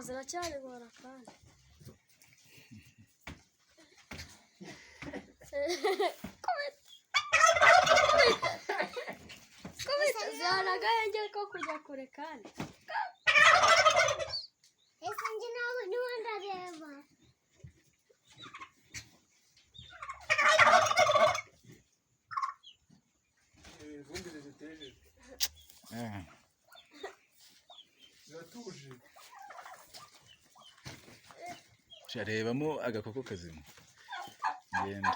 ziracyari gora kandi kubita zaragahenge ko kujya kure kandi ese njye nawe niwe ndareba ivumbire ziteje ziratuje sharebamo agakoko kazima ngende